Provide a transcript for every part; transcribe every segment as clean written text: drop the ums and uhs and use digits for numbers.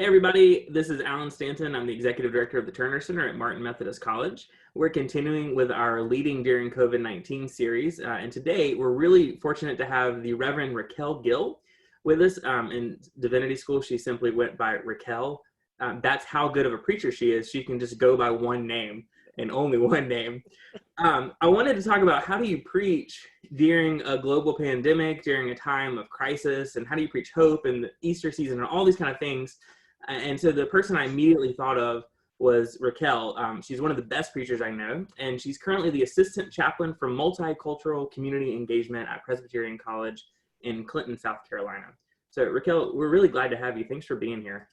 Hey everybody, this is Alan Stanton. I'm the Executive Director of the Turner Center at Martin Methodist College. We're continuing with our Leading During COVID-19 series, and today we're really fortunate to have the Reverend Racquel Gill with us. In Divinity School, she simply went by Racquel. That's how good of a preacher she is. She can just go by one name and only one name. I wanted to talk about how do you preach during a global pandemic, during a time of crisis, and how do you preach hope and the Easter season and all these kind of things. And so the person I immediately thought of was Racquel. She's one of the best preachers I know, and she's currently the Assistant Chaplain for Multicultural Community Engagement at Presbyterian College in Clinton, South Carolina. So Racquel, we're really glad to have you. Thanks for being here.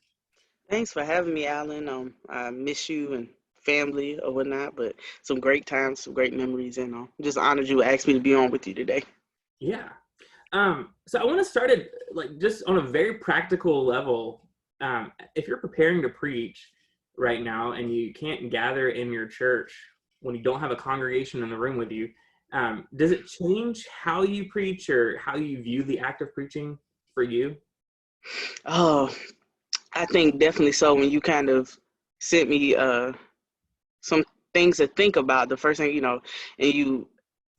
Thanks for having me, Alan. I miss you and family or whatnot, but some great times, some great memories, and I'm just honored you asked me to be on with you today. Yeah. So I want to start it just on a very practical level. If you're preparing to preach right now and you can't gather in your church when you don't have a congregation in the room with you, does it change how you preach or how you view the act of preaching for you? Oh, I think definitely so. When you kind of sent me some things to think about, the first thing, and you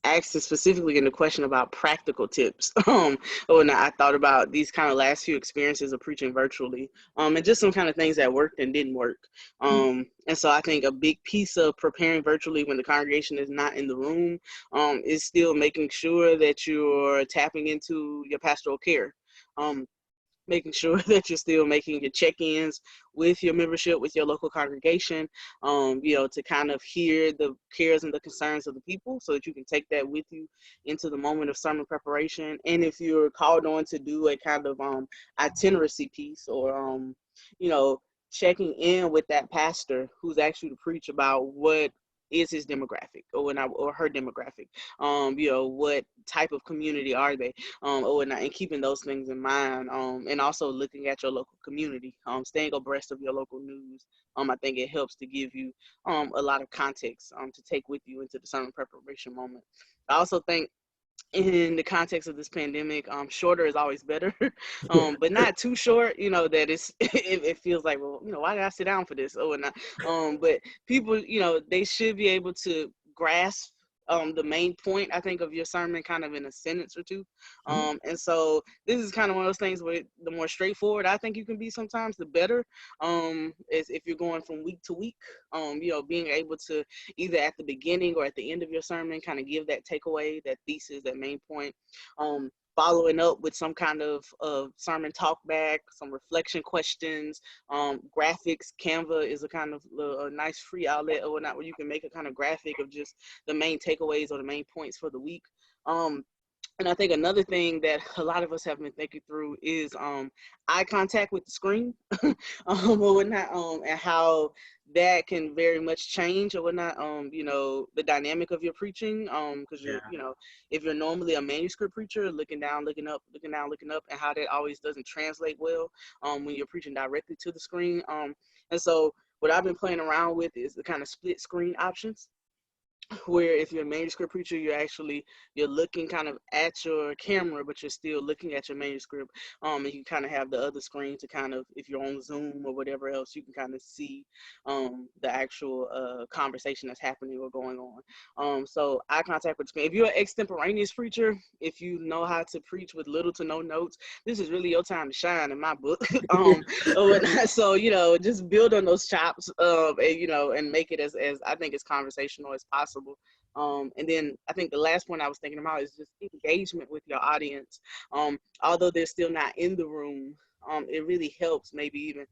asked specifically in the question about practical tips. When I thought about these kind of last few experiences of preaching virtually, and just some kind of things that worked and didn't work. And so I think a big piece of preparing virtually when the congregation is not in the room is still making sure that you're tapping into your pastoral care. Making sure that you're still making your check-ins with your membership, with your local congregation, to kind of hear the cares and the concerns of the people so that you can take that with you into the moment of sermon preparation. And if you're called on to do a kind of itineracy piece or, checking in with that pastor who's asked you to preach about what is his demographic or her demographic, what type of community are they, and keeping those things in mind, and also looking at your local community, staying abreast of your local news. I think it helps to give you a lot of context to take with you into the sermon preparation moment. I also think in the context of this pandemic, shorter is always better, but not too short, that it feels like, well, why did I sit down for this? But people, they should be able to grasp the main point, I think, of your sermon kind of in a sentence or two. And so this is kind of one of those things where the more straightforward I think you can be sometimes, the better, is if you're going from week to week, being able to either at the beginning or at the end of your sermon kind of give that takeaway, that thesis, that main point, following up with some kind of sermon talk back, some reflection questions, graphics. Canva is a kind of a nice free outlet or whatnot where you can make a kind of graphic of just the main takeaways or the main points for the week. And I think another thing that a lot of us have been thinking through is eye contact with the screen, or whatnot, and how that can very much change or whatnot, the dynamic of your preaching, because if you're normally a manuscript preacher, looking down, looking up, looking down, looking up, and how that always doesn't translate well when you're preaching directly to the screen. And so what I've been playing around with is the kind of split screen options, where if you're a manuscript preacher, you're looking kind of at your camera, but you're still looking at your manuscript, and you kind of have the other screen to kind of, if you're on Zoom or whatever else, you can kind of see the actual conversation that's happening or going on. So eye contact with the screen. If you're an extemporaneous preacher, if you know how to preach with little to no notes, this is really your time to shine in my book. So just build on those chops, and make it as I think as conversational as possible. And then I think the last point I was thinking about is just engagement with your audience. Although they're still not in the room, it really helps maybe even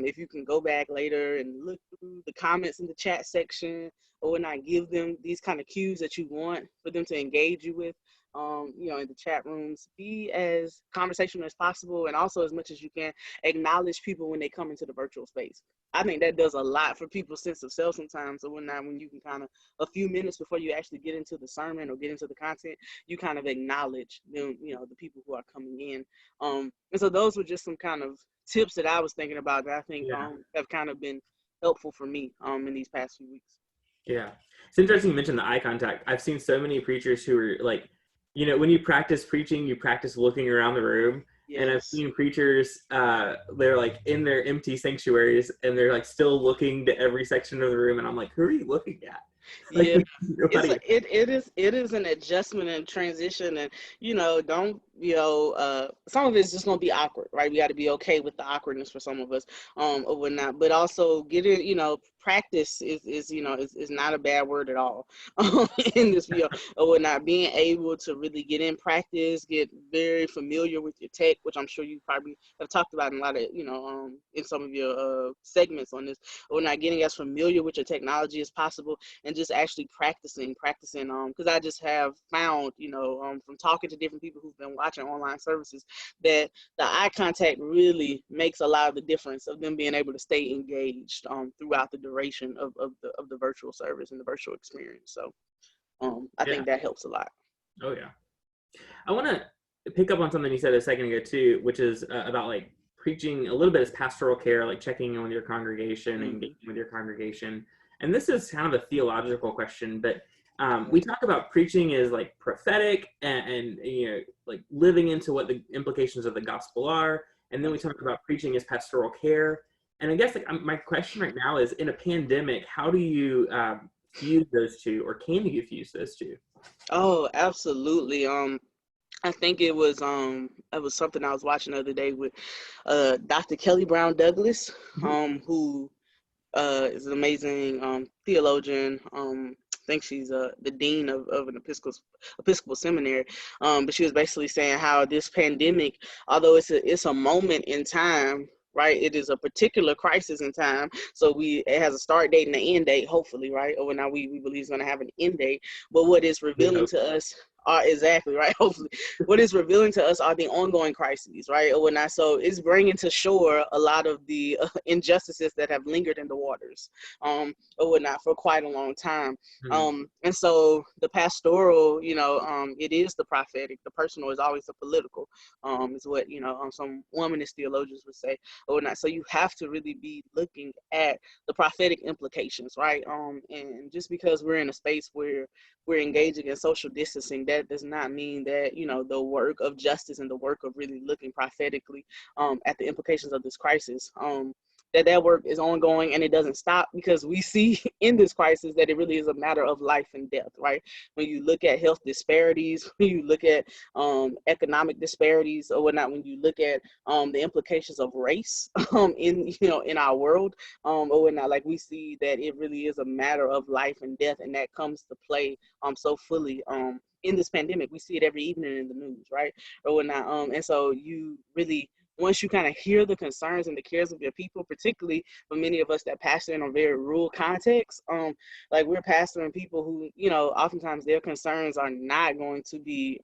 if you can go back later and look through the comments in the chat section or not, give them these kind of cues that you want for them to engage you with, in the chat rooms. Be as conversational as possible, and also as much as you can acknowledge people when they come into the virtual space. I think that does a lot for people's sense of self sometimes. So when you can kind of, a few minutes before you actually get into the sermon or get into the content, you kind of acknowledge them, the people who are coming in. And so those were just some kind of tips that I was thinking about that I think have kind of been helpful for me in these past few weeks. Yeah. It's interesting you mentioned the eye contact. I've seen so many preachers who are like, when you practice preaching, you practice looking around the room. And I've Yes. seen preachers, they're like in their empty sanctuaries and they're like still looking to every section of the room. And I'm like, who are you looking at? Like, Yeah. nobody. It is an adjustment and transition, and don't some of it's just gonna be awkward, right? We got to be okay with the awkwardness for some of us, or whatnot. But also getting, practice is not a bad word at all. In this or whatnot, being able to really get in practice, get very familiar with your tech, which I'm sure you probably have talked about in a lot of in some of your segments on this, or not, getting as familiar with your technology as possible, and just actually practicing because I just have found from talking to different people who've been watching online services that the eye contact really makes a lot of the difference of them being able to stay engaged throughout the duration of the virtual service and the virtual experience. So I Yeah. think that helps a lot. Oh yeah. I want to pick up on something you said a second ago too, which is about like preaching a little bit as pastoral care, like checking in with your congregation and engaging with your congregation. And this is kind of a theological question, but we talk about preaching as like prophetic and like living into what the implications of the gospel are. And then we talk about preaching as pastoral care. And I guess like my question right now is, in a pandemic, how do you fuse those two, or can you fuse those two? Oh, absolutely. I think it was something I was watching the other day with Dr. Kelly Brown Douglas, who is an amazing theologian. I think she's the dean of an Episcopal seminary. But she was basically saying how this pandemic, although it's a moment in time, right? It is a particular crisis in time. So it has a start date and an end date, hopefully, right? Or now we believe it's going to have an end date. But what it's revealing to us are exactly right. Hopefully, what it's revealing to us are the ongoing crises, right? Or whatnot. So it's bringing to shore a lot of the injustices that have lingered in the waters, or whatnot, for quite a long time. And so the pastoral, it is the prophetic. The personal is always the political. Is what some womanist theologians would say, or whatnot. So you have to really be looking at the prophetic implications, right? And just because we're in a space where we're engaging in social distancing, that does not mean that the work of justice and the work of really looking prophetically at the implications of this crisis, that work is ongoing and it doesn't stop, because we see in this crisis that it really is a matter of life and death, right? When you look at health disparities, when you look at economic disparities or whatnot, when you look at the implications of race in our world or whatnot, like, we see that it really is a matter of life and death, and that comes to play so fully in this pandemic. We see it every evening in the news, right, or whatnot. And so you really, once you kind of hear the concerns and the cares of your people, particularly for many of us that pastor in a very rural context, like, we're pastoring people who, oftentimes their concerns are not going to be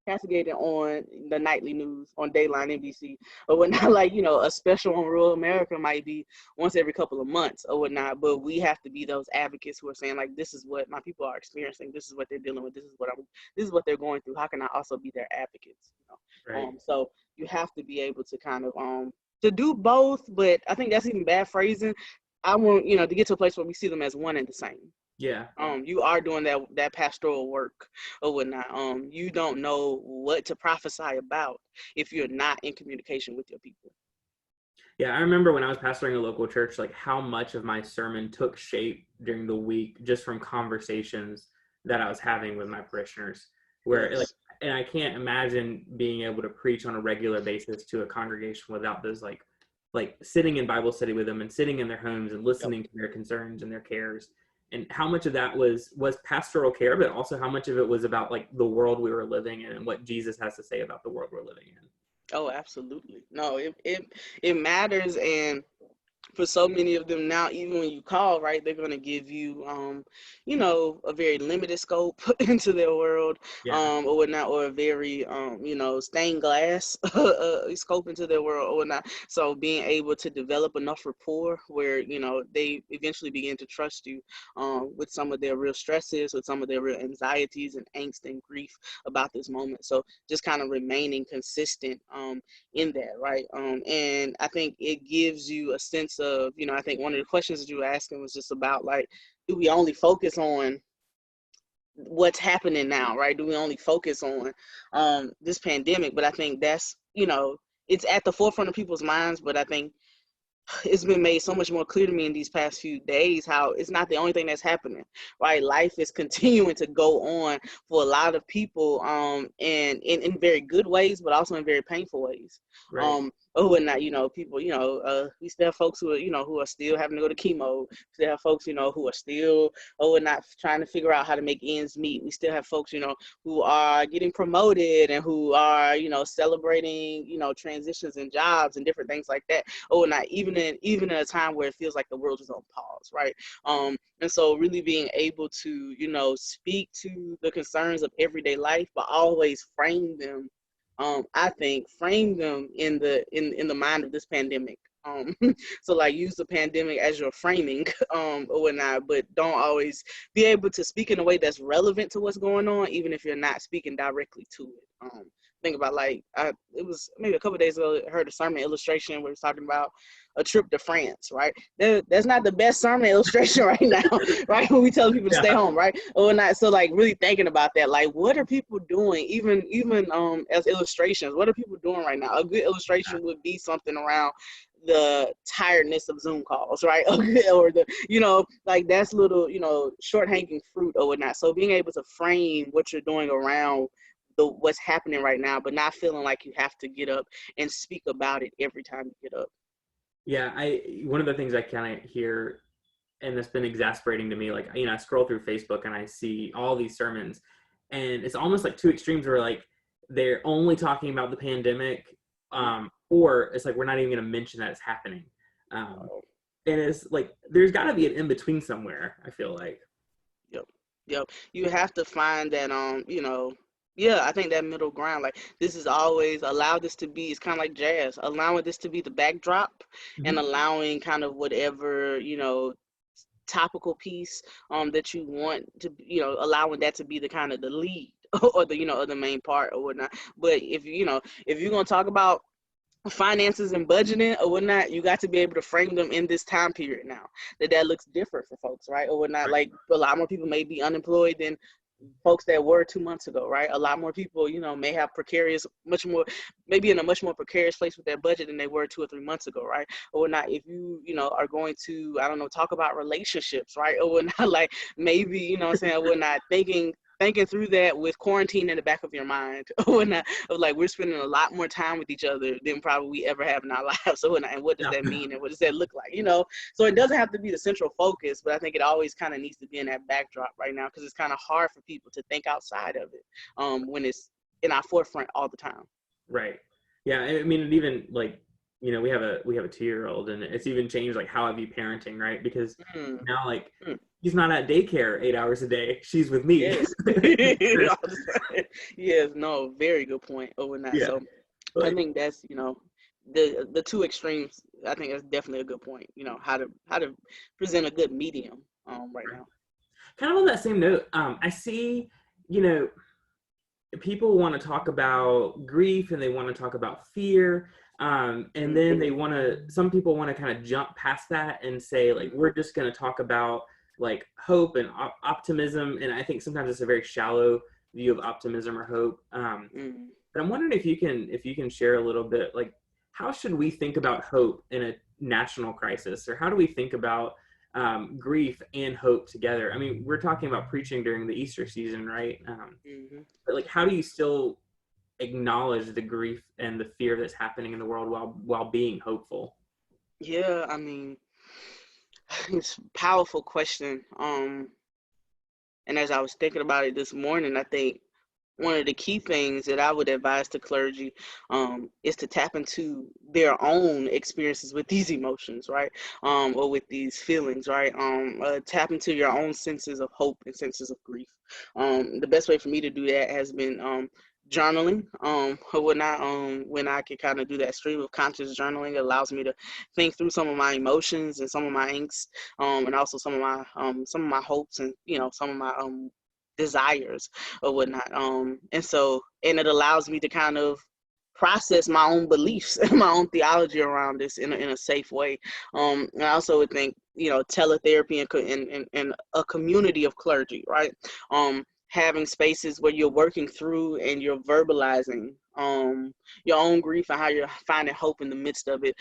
castigated on the nightly news on Dayline NBC or whatnot. Like, a special on rural America might be once every couple of months or whatnot. But we have to be those advocates who are saying, like, this is what my people are experiencing. This is what they're dealing with. This is what they're going through. How can I also be their advocates? Right. So you have to be able to kind of to do both. But I think that's even bad phrasing. I want to get to a place where we see them as one and the same. Yeah. You are doing that pastoral work or whatnot. You don't know what to prophesy about if you're not in communication with your people. Yeah, I remember when I was pastoring a local church, like, how much of my sermon took shape during the week just from conversations that I was having with my parishioners. Where Yes. and I can't imagine being able to preach on a regular basis to a congregation without those like sitting in Bible study with them and sitting in their homes and listening to their concerns and their cares. And how much of that was pastoral care, but also how much of it was about like the world we were living in and what Jesus has to say about the world we're living in. Oh, absolutely. No, it matters. And for so many of them now, even when you call, right, they're going to give you, a very limited scope into their world, or whatnot, or a very, stained glass scope into their world or whatnot. So being able to develop enough rapport where, they eventually begin to trust you with some of their real stresses, with some of their real anxieties and angst and grief about this moment. So just kind of remaining consistent in that, right? And I think it gives you a sense of, I think one of the questions that you were asking was just about, like, do we only focus on what's happening now, right? Do we only focus on this pandemic? But I think that's it's at the forefront of people's minds, but I think it's been made so much more clear to me in these past few days how it's not the only thing that's happening, right? Life is continuing to go on for a lot of people, and in very good ways, but also in very painful ways. Right. And not, people, we still have folks who are, who are still having to go to chemo. We still have folks, who are still, and not trying to figure out how to make ends meet. We still have folks, who are getting promoted and who are, celebrating, transitions in jobs and different things like that. And not even in a time where it feels like the world is on pause, right? And so really being able to, speak to the concerns of everyday life, but always frame them, I think, frame them in the mind of this pandemic. So like use the pandemic as your framing, or whatnot, but don't always be able to speak in a way that's relevant to what's going on, even if you're not speaking directly to it. Think about it was maybe a couple of days ago, I heard a sermon illustration where it was talking about a trip to France, right? That's not the best sermon illustration right now, right? When we tell people to stay home, right? Or not. So like really thinking about that, like what are people doing, even as illustrations, what are people doing right now? A good illustration would be something around the tiredness of Zoom calls, right? Or the, like that's little, short hanging fruit or whatnot. So being able to frame what you're doing around what's happening right now, but not feeling like you have to get up and speak about it every time you get up. Yeah, one of the things I kind of hear, and that's been exasperating to me, like, I scroll through Facebook and I see all these sermons, and it's almost like two extremes where like they're only talking about the pandemic, or it's like we're not even going to mention that it's happening. And it's like there's got to be an in between somewhere, I feel like. Yep. You have to find that, I think that middle ground, like this is always allow this to be, it's kind of like jazz, allowing this to be the backdrop, and allowing kind of whatever, topical piece that you want to, allowing that to be the kind of the lead or the, or the main part or whatnot. But if you're going to talk about finances and budgeting or whatnot, you got to be able to frame them in this time period now that looks different for folks, right? Or whatnot. Like a lot more people may be unemployed than folks that were 2 months ago, right? A lot more people, may have maybe in a much more precarious place with their budget than they were 2 or 3 months ago, right? Or not, if you, are going to, I don't know, talk about relationships, right? Or not, like maybe, what I'm saying, we're not thinking through that with quarantine in the back of your mind, or not, of like we're spending a lot more time with each other than probably we ever have in our lives. So, and what does that mean, and what does that look like? So it doesn't have to be the central focus, but I think it always kind of needs to be in that backdrop right now, because it's kind of hard for people to think outside of it when it's in our forefront all the time. Right. Yeah. I mean, it even like, we have a 2-year-old, and it's even changed like how I view parenting, right? Because now like he's not at daycare 8 hours a day. She's with me. Yes. Yes, no, very good point. Overnight. Yeah. So I think that's, the two extremes, I think that's definitely a good point. How to present a good medium right now. Kind of on that same note, I see, people want to talk about grief and they want to talk about fear. And then some people want to kind of jump past that and say, like, we're just going to talk about like hope and optimism. And I think sometimes it's a very shallow view of optimism or hope. But I'm wondering if you can share a little bit, like, how should we think about hope in a national crisis, or how do we think about grief and hope together? I mean, we're talking about preaching during the Easter season, right? But like, how do you still acknowledge the grief and the fear that's happening in the world while being hopeful? Yeah, I mean, it's a powerful question. And as I was thinking about it this morning, I think one of the key things that I would advise to clergy is to tap into their own experiences with these emotions, right? Or with these feelings, right? Tap into your own senses of hope and senses of grief. The best way for me to do that has been journaling, or whatnot. When I can kind of do that stream of conscious journaling, it allows me to think through some of my emotions and some of my angst, and also some of my hopes and some of my desires or whatnot. And it allows me to kind of process my own beliefs and my own theology around this in a safe way. And I also would think teletherapy and a community of clergy, right? having spaces where you're working through and you're verbalizing your own grief and how you're finding hope in the midst of it,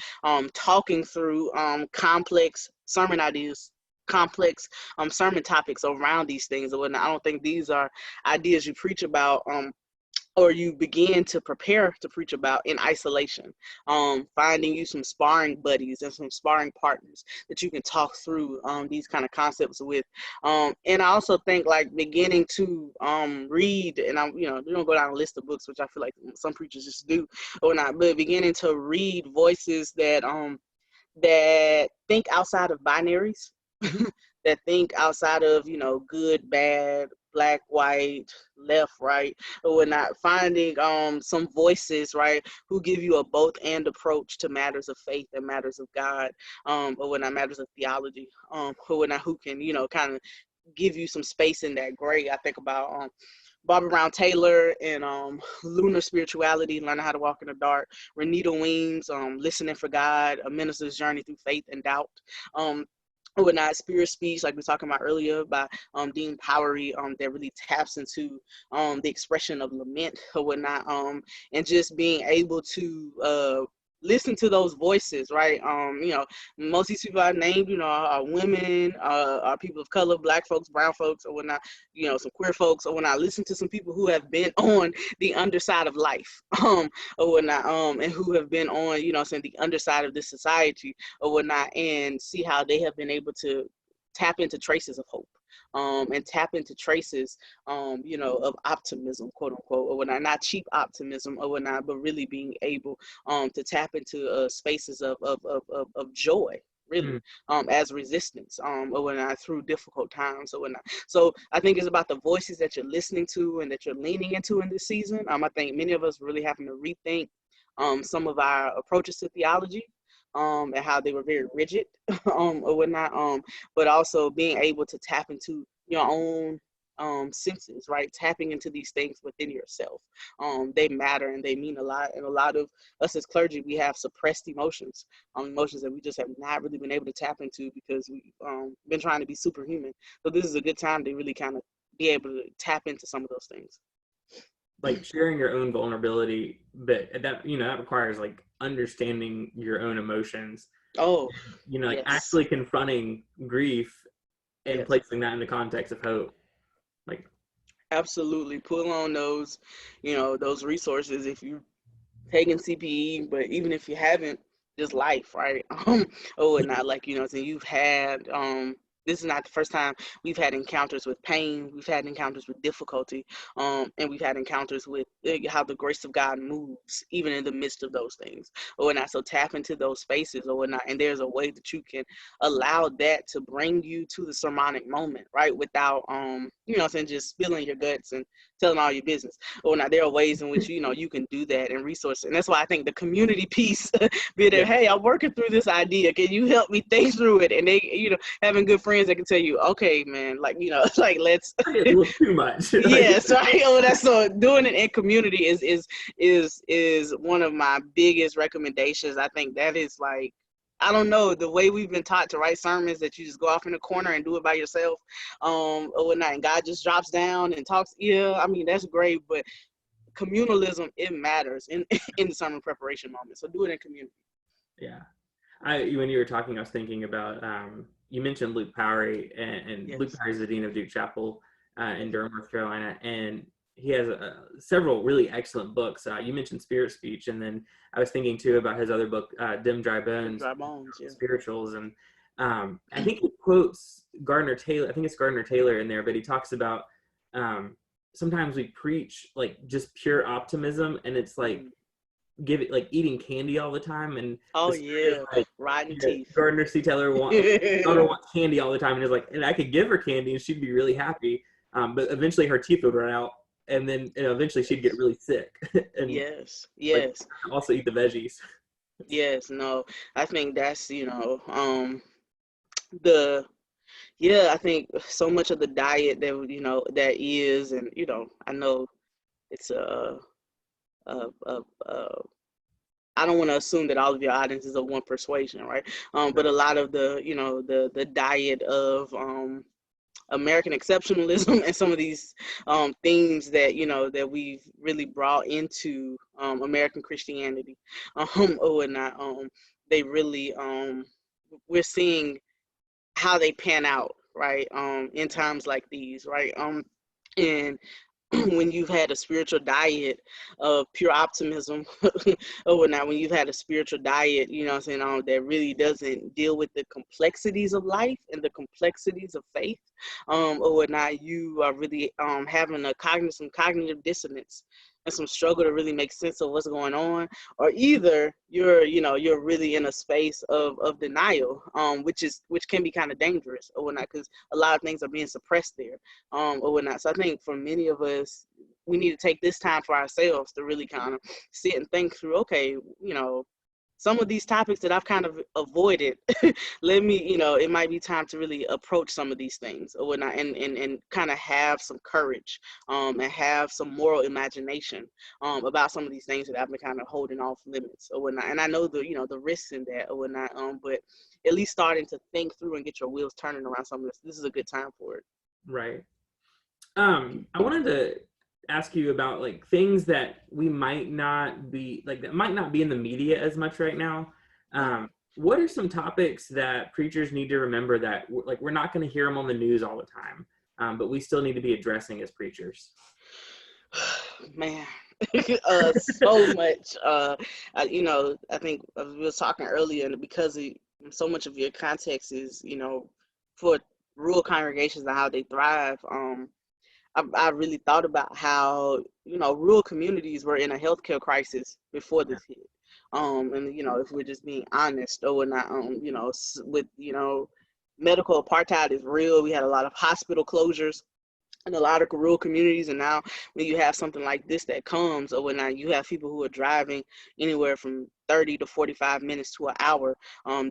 talking through complex sermon ideas, complex sermon topics around these things. And I don't think these are ideas you preach about or you begin to prepare to preach about in isolation. Finding you some sparring buddies and some sparring partners that you can talk through these kind of concepts with. And I also think like beginning to read, and we don't go down a list of books, which I feel like some preachers just do or not, but beginning to read voices that that think outside of binaries, that think outside of, good, bad, black, white, left, right, or whatnot. Finding some voices, right, who give you a both and approach to matters of faith and matters of God, or whatnot, matters of theology, or whatnot, who can, kind of give you some space in that gray. I think about Barbara Brown Taylor and Lunar Spirituality, Learning How to Walk in the Dark, Renita Weems, Listening for God, A Minister's Journey Through Faith and Doubt, or whatnot, Spirit Speech, like we were talking about earlier by Dean Powery, that really taps into the expression of lament or whatnot, and just being able to listen to those voices, right? Most of these people I named, are women, are people of color, black folks, brown folks, or whatnot, some queer folks, or whatnot. Listen to some people who have been on the underside of life, or whatnot, and who have been on, saying the underside of this society, or whatnot, and see how they have been able to tap into traces of hope. And tap into traces, of optimism, quote unquote, or whatnot, not cheap optimism or whatnot, but really being able to tap into spaces of joy, really, as resistance, or whatnot, through difficult times or whatnot. So I think it's about the voices that you're listening to and that you're leaning into in this season. I think many of us really having to rethink some of our approaches to theology. And how they were very rigid, or whatnot, but also being able to tap into your own senses, right? Tapping into these things within yourself. They matter and they mean a lot. And a lot of us as clergy, we have suppressed emotions that we just have not really been able to tap into because we've been trying to be superhuman. So this is a good time to really kind of be able to tap into some of those things. Like sharing your own vulnerability, but that that requires like understanding your own emotions. Yes. Actually confronting grief and placing that in the context of hope. Like absolutely pull on those, those resources if you're taking CPE, but even if you haven't, just life, right? Or not, like, so you've had this is not the first time we've had encounters with pain. We've had encounters with difficulty, and we've had encounters with how the grace of God moves, even in the midst of those things, or not. So tap into those spaces, or whatnot. And there's a way that you can allow that to bring you to the sermonic moment, right? Without, just spilling your guts and telling all your business, or not. There are ways in which you can do that and resource, and that's why I think the community piece, be there. Hey, I'm working through this idea. Can you help me think through it? And they, having good friends that can tell you, okay, man, like, like let's. It's a little too much. Yes, right. That's so doing it in community is one of my biggest recommendations. I think that is like, I don't know, the way we've been taught to write sermons that you just go off in the corner and do it by yourself, or whatnot, and God just drops down and talks. Yeah, I mean, that's great, but communalism, it matters in the sermon preparation moment. So do it in community. Yeah. When you were talking, I was thinking about, you mentioned Luke Powery, and Luke Powery is the Dean of Duke Chapel in Durham, North Carolina, and he has several really excellent books. You mentioned Spirit Speech, and then I was thinking too about his other book, Dim Dry Bones, Spirituals, and I think he quotes Gardner Taylor. I think it's Gardner Taylor in there, but he talks about sometimes we preach like just pure optimism, and it's like give it like eating candy all the time, and like, rotten teeth. Gardner C. Taylor wants candy all the time, and is like, and I could give her candy and she'd be really happy, but eventually her teeth would run out, and then eventually she'd get really sick. And like, also eat the veggies. No, I think that's I think so much of the diet that that is, and I know it's I don't want to assume that all of your audience is of one persuasion, right? But a lot of the the diet of American exceptionalism and some of these themes that, that we've really brought into American Christianity, or whatnot. They really, we're seeing how they pan out, right? In times like these, right? And when you've had a spiritual diet of pure optimism, or whatnot, when you've had a spiritual diet, that really doesn't deal with the complexities of life and the complexities of faith, or whatnot, you are really having some cognitive dissonance and some struggle to really make sense of what's going on. Or either you're really in a space of denial, which can be kind of dangerous, or whatnot, because a lot of things are being suppressed there, or whatnot. So I think for many of us, we need to take this time for ourselves to really kind of sit and think through, okay, some of these topics that I've kind of avoided, let me, it might be time to really approach some of these things, or whatnot, and kind of have some courage, and have some moral imagination about some of these things that I've been kind of holding off limits, or whatnot. And I know the risks in that, or whatnot, but at least starting to think through and get your wheels turning around some of this. This is a good time for it. Right. I wanted to ask you about like things that we might not be like that might not be in the media as much right now. What are some topics that preachers need to remember that we're not going to hear them on the news all the time, but we still need to be addressing as preachers? Man, so much. I think we were talking earlier, and because so much of your context is, for rural congregations and how they thrive. I really thought about how, rural communities were in a healthcare crisis before this hit. And, if we're just being honest, or not, with, medical apartheid is real. We had a lot of hospital closures in a lot of rural communities, and now when you have something like this that comes, or whatnot, you have people who are driving anywhere from 30 to 45 minutes to an hour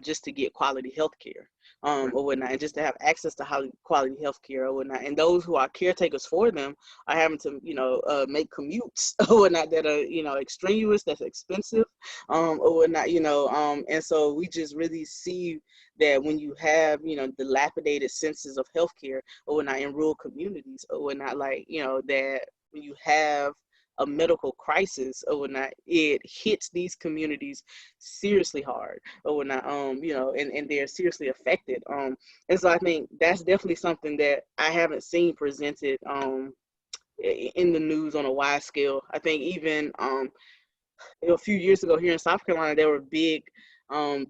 just to get quality health care, or whatnot, and just to have access to quality health care, or whatnot. And those who are caretakers for them are having to, make commutes, or whatnot, that are, extraneous, that's expensive, or whatnot, and so we just really see that when you have, dilapidated senses of healthcare, or whatnot, in rural communities, or whatnot, that when you have a medical crisis, or whatnot, it hits these communities seriously hard, or whatnot, and they're seriously affected. And so I think that's definitely something that I haven't seen presented in the news on a wide scale. I think even a few years ago here in South Carolina, there were big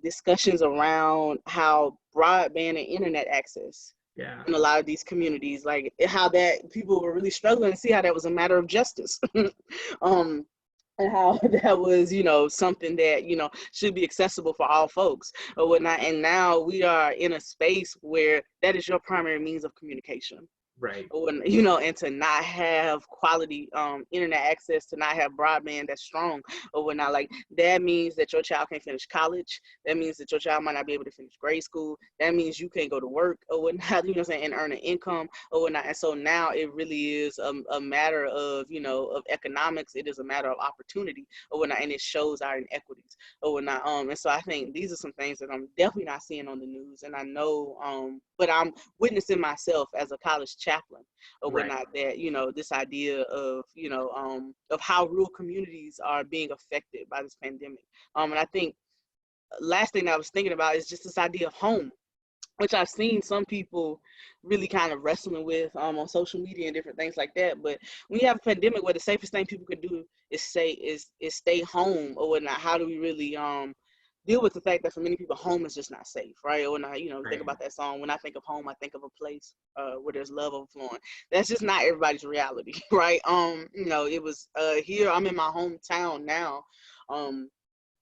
discussions around how broadband and internet access in a lot of these communities, like how that people were really struggling to see how that was a matter of justice. And how that was, something that, should be accessible for all folks, or whatnot. And now we are in a space where that is your primary means of communication. Right. And to not have quality internet access, to not have broadband that's strong, or whatnot, like that means that your child can't finish college. That means that your child might not be able to finish grade school. That means you can't go to work, or whatnot, and earn an income, or whatnot. And so now it really is a matter of, of economics. It is a matter of opportunity, or whatnot, and it shows our inequities, or whatnot. And so I think these are some things that I'm definitely not seeing on the news, and I know, but I'm witnessing myself as a college chaplain, or whatnot, that this idea of of how rural communities are being affected by this pandemic. And I think last thing I was thinking about is just this idea of home, which I've seen some people really kind of wrestling with on social media and different things like that. But when you have a pandemic where the safest thing people could do is stay home, or whatnot, how do we really deal with the fact that for many people, home is just not safe, right? Or not, think about that song, when I think of home, I think of a place where there's love overflowing. That's just not everybody's reality, right? It was here, I'm in my hometown now, or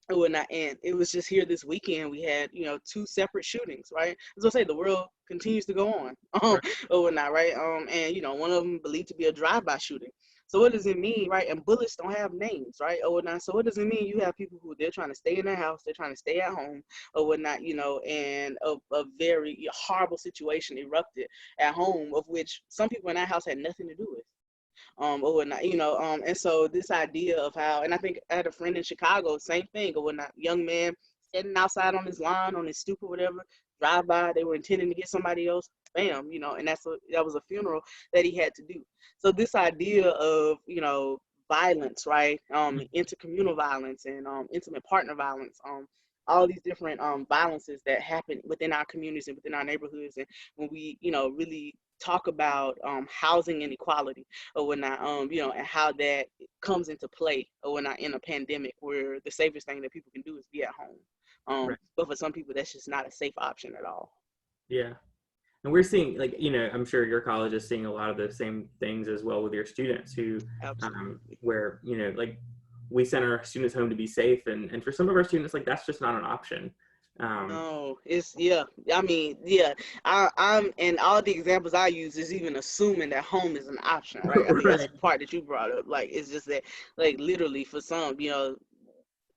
whatnot, and it was just here this weekend, we had, 2 separate shootings, right? As I say, the world continues to go on, or whatnot, right? And, one of them believed to be a drive-by shooting. So what does it mean, right? And bullets don't have names, right? Or whatnot. So what does it mean? You have people who they're trying to stay in their house, they're trying to stay at home, or whatnot, and a very horrible situation erupted at home, of which some people in that house had nothing to do with. Or whatnot, and so this idea of how, and I think I had a friend in Chicago, same thing, or whatnot, young man, standing outside on his lawn, on his stoop or whatever, drive by, they were intending to get somebody else, bam, you know, and that was a funeral that he had to do. So this idea of, you know, violence, right? Intercommunal violence and intimate partner violence, all these different violences that happen within our communities and within our neighborhoods. And when we, you know, really talk about housing inequality or whatnot, you know, and how that comes into play or whatnot in a pandemic where the safest thing that people can do is be at home. Right. But for some people, that's just not a safe option at all. Yeah. And we're seeing, like, you know, I'm sure your college is seeing a lot of the same things as well with your students who, where, you know, like, we send our students home to be safe. And for some of our students, like, that's just not an option. No, it's, yeah. I mean, yeah. I'm and all the examples I use is even assuming that home is an option, right? I think that's Right. the part that you brought up. Like, it's just that, like, literally for some, you know,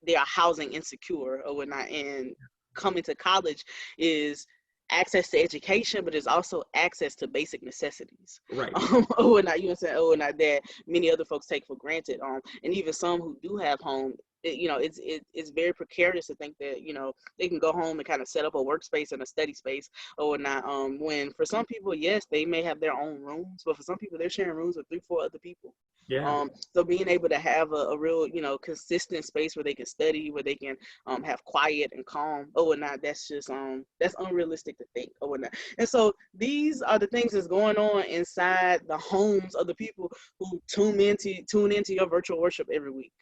they are housing insecure or whatnot, and coming to college is access to education, but it's also access to basic necessities. Right. Or whatnot, you know what I'm saying? Or whatnot that many other folks take for granted. And even some who do have home, you know, it's very precarious to think that, you know, they can go home and kind of set up a workspace and a study space or whatnot. When for some people, yes, they may have their own rooms, but for some people, they're sharing rooms with 3-4 other people. Yeah. So being able to have a real, you know, consistent space where they can study, where they can have quiet and calm or whatnot, that's just that's unrealistic to think or whatnot. And so these are the things that's going on inside the homes of the people who tune into your virtual worship every week.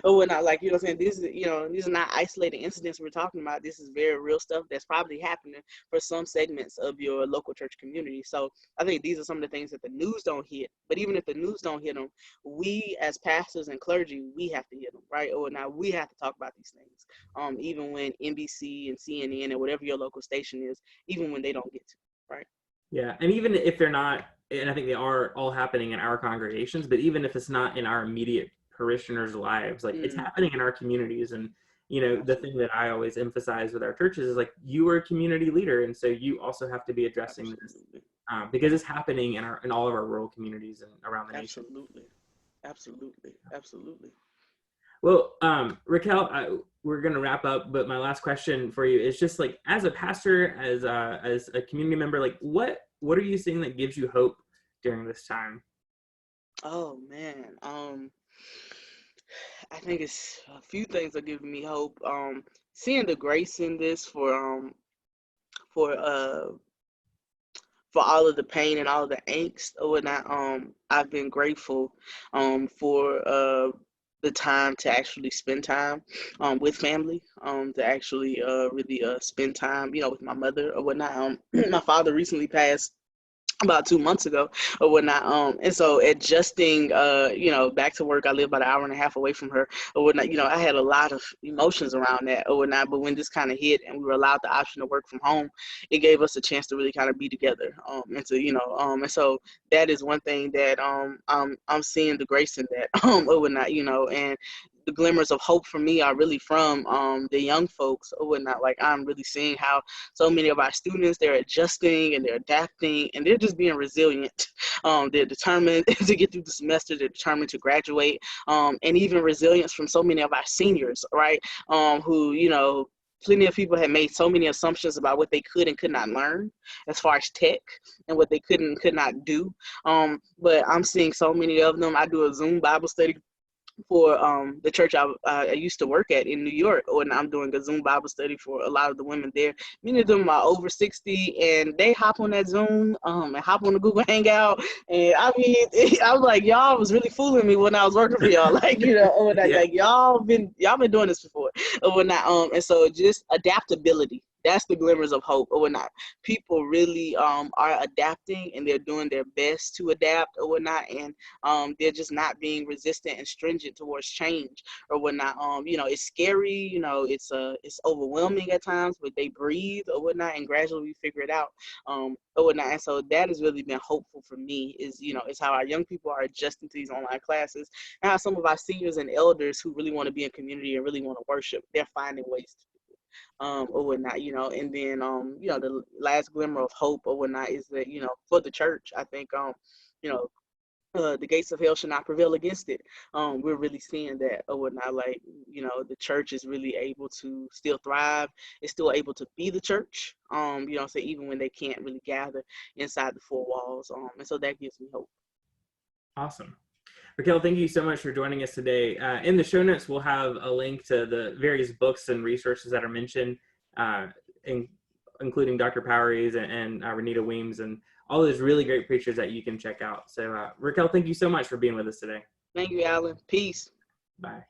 Or whatnot, like, you know what I'm saying, this is, you know, these are not isolated incidents we're talking about. This is very real stuff that's probably happening for some segments of your local church community. So I think these are some of the things that the news don't hit, but even if the news don't hit them, we as pastors and clergy, we have to hit them, right? Or now we have to talk about these things, even when NBC and CNN and whatever your local station is, even when they don't get to, right? Yeah. And even if they're not, and I think they are all happening in our congregations, but even if it's not in our immediate parishioners' lives, like, it's happening in our communities. And, you know, the thing that I always emphasize with our churches is, like, you are a community leader, and so you also have to be addressing this, because it's happening in all of our rural communities and around the nation. Absolutely. Well, Racquel, we're going to wrap up, but my last question for you is just, like, as a pastor, as a community member, like, what are you seeing that gives you hope during this time? Oh man, I think it's a few things that give me hope. Seeing the grace in this for all of the pain and all of the angst or whatnot. I've been grateful for the time to actually spend time with family, to actually really spend time, you know, with my mother or whatnot. My father recently passed about 2 months ago or whatnot, and so adjusting you know, back to work. I live about an hour and a half away from her or whatnot. You know, I had a lot of emotions around that or whatnot, but when this kind of hit and we were allowed the option to work from home, it gave us a chance to really kind of be together, and to, you know, and so that is one thing that I'm seeing the grace in that or whatnot, you know. And the glimmers of hope for me are really from the young folks or whatnot. Like, I'm really seeing how so many of our students, they're adjusting and they're adapting and they're just being resilient. They're determined to get through the semester. They're determined to graduate, and even resilience from so many of our seniors, right? Who, you know, plenty of people have made so many assumptions about what they could and could not learn as far as tech and what they could and could not do. But I'm seeing so many of them. I do a Zoom Bible study for the church I used to work at in New York, and I'm doing a Zoom Bible study for a lot of the women there. Many of them are over 60, and they hop on that Zoom and hop on the Google Hangout. And I mean, I was like, y'all was really fooling me when I was working for y'all. Like, you know, or Yeah. like y'all been doing this before or whatnot. And so just adaptability. That's the glimmers of hope or whatnot. People really are adapting and they're doing their best to adapt or whatnot, and they're just not being resistant and stringent towards change or whatnot. You know, it's scary, you know, it's overwhelming at times, but they breathe or whatnot, and gradually we figure it out or whatnot. And so that has really been hopeful for me, is, you know, it's how our young people are adjusting to these online classes, and how some of our seniors and elders who really want to be in community and really want to worship, they're finding ways to or whatnot, you know. And then you know, the last glimmer of hope or whatnot is that, you know, for the church, I think you know, the gates of hell should not prevail against it. We're really seeing that or whatnot. Like, you know, the church is really able to still thrive. It's still able to be the church. You know, so even when they can't really gather inside the four walls. And so that gives me hope. Awesome. Racquel, thank you so much for joining us today. In the show notes, we'll have a link to the various books and resources that are mentioned, including Dr. Powery's and Renita Weems, and all those really great preachers that you can check out. So Racquel, thank you so much for being with us today. Thank you, Alan. Peace. Bye.